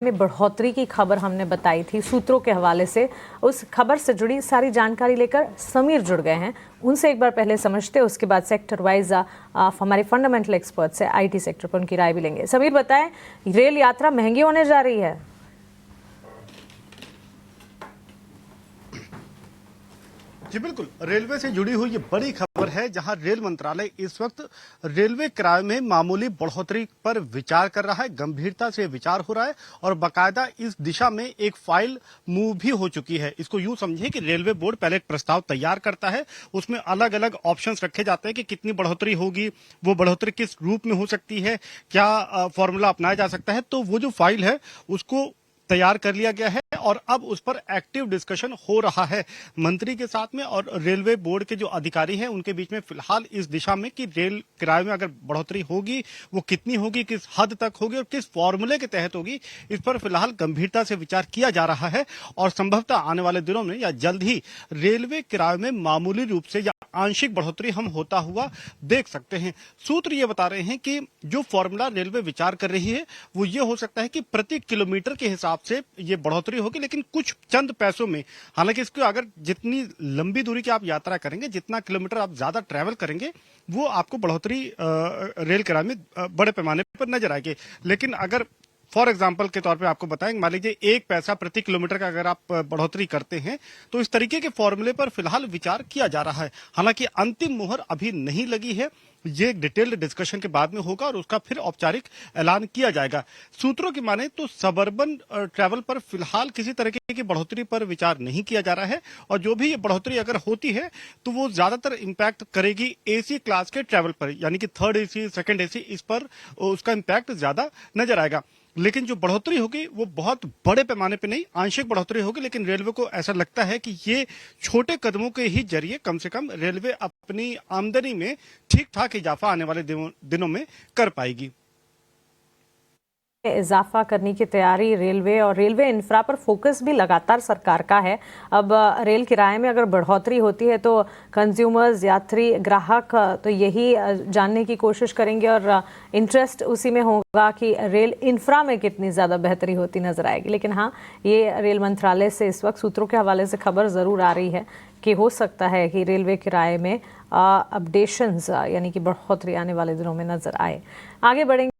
में बढ़ोतरी की खबर हमने बताई थी सूत्रों के हवाले से। उस खबर से जुड़ी सारी जानकारी लेकर समीर जुड़ गए हैं, उनसे एक बार पहले समझते, उसके बाद सेक्टर वाइज हमारे फंडामेंटल एक्सपर्ट से आईटी सेक्टर पर उनकी राय भी लेंगे। समीर बताएं, रेल यात्रा महंगी होने जा रही है? जी बिल्कुल, रेलवे से जुड़ी हुई ये बड़ी खबर है, जहां रेल मंत्रालय इस वक्त रेलवे किराए में मामूली बढ़ोतरी पर विचार कर रहा है। गंभीरता से विचार हो रहा है और बाकायदा इस दिशा में एक फाइल मूव भी हो चुकी है। इसको यूं समझिए कि रेलवे बोर्ड पहले एक प्रस्ताव तैयार करता है, उसमें अलग अलग ऑप्शंस रखे जाते हैं कि कितनी बढ़ोतरी होगी, वो बढ़ोतरी किस रूप में हो सकती है, क्या फॉर्मूला अपनाया जा सकता है। तो वो जो फाइल है उसको तैयार कर लिया गया है और अब उस पर एक्टिव डिस्कशन हो रहा है मंत्री के साथ में और रेलवे बोर्ड के जो अधिकारी हैं उनके बीच में। फिलहाल इस दिशा में कि रेल किराए में अगर बढ़ोतरी होगी वो कितनी होगी, किस हद तक होगी और किस फॉर्मूले के तहत होगी, इस पर फिलहाल गंभीरता से विचार किया जा रहा है। और संभवतः आने वाले दिनों में या जल्द ही रेलवे किराए में मामूली रूप से या आंशिक बढ़ोतरी हम होता हुआ देख सकते हैं। सूत्र ये बता रहे हैं कि जो फॉर्मूला रेलवे विचार कर रही है वो ये हो सकता है कि प्रति किलोमीटर के हिसाब से ये बढ़ोतरी होगी, लेकिन कुछ चंद पैसों में। हालांकि इसको अगर जितनी लंबी दूरी की आप यात्रा करेंगे, जितना किलोमीटर आप ज्यादा ट्रैवल करेंगे, वो आपको बढ़ोतरी रेल किराए में बड़े पैमाने पर नजर आएगी। लेकिन अगर फॉर एग्जाम्पल के तौर पे आपको बताएं, मान लीजिए 1 पैसा प्रति किलोमीटर का अगर आप बढ़ोतरी करते हैं तो इस तरीके के फॉर्मूले पर फिलहाल विचार किया जा रहा है। हालांकि अंतिम मुहर अभी नहीं लगी है, ये डिटेल्ड डिस्कशन के बाद में होगा और उसका फिर औपचारिक ऐलान किया जाएगा। सूत्रों की माने तो सबर्बन ट्रैवल पर फिलहाल किसी तरीके की बढ़ोतरी पर विचार नहीं किया जा रहा है और जो भी ये बढ़ोतरी अगर होती है तो वो ज्यादातर इंपैक्ट करेगी एसी क्लास के ट्रैवल पर, यानी कि थर्ड एसी, सेकंड एसी, इस पर उसका इंपैक्ट ज्यादा नजर आएगा। लेकिन जो बढ़ोतरी होगी वो बहुत बड़े पैमाने पे नहीं, आंशिक बढ़ोतरी होगी। लेकिन रेलवे को ऐसा लगता है कि ये छोटे कदमों के ही जरिए कम से कम रेलवे अपनी आमदनी में ठीक ठाक इजाफा आने वाले दिनों में कर पाएगी। इजाफा करने की तैयारी रेलवे और रेलवे इंफ्रा पर फोकस भी लगातार सरकार का है। अब रेल किराए में अगर बढ़ोतरी होती है तो कंज्यूमर्स, यात्री, ग्राहक तो यही जानने की कोशिश करेंगे और इंटरेस्ट उसी में होगा कि रेल इंफ्रा में कितनी ज़्यादा बेहतरी होती नजर आएगी। लेकिन हाँ, ये रेल मंत्रालय से इस वक्त सूत्रों के हवाले से खबर ज़रूर आ रही है कि हो सकता है कि रेलवे किराए में अपडेशंस यानी कि बढ़ोतरी आने वाले दिनों में नजर आए। आगे बढ़ेंगे।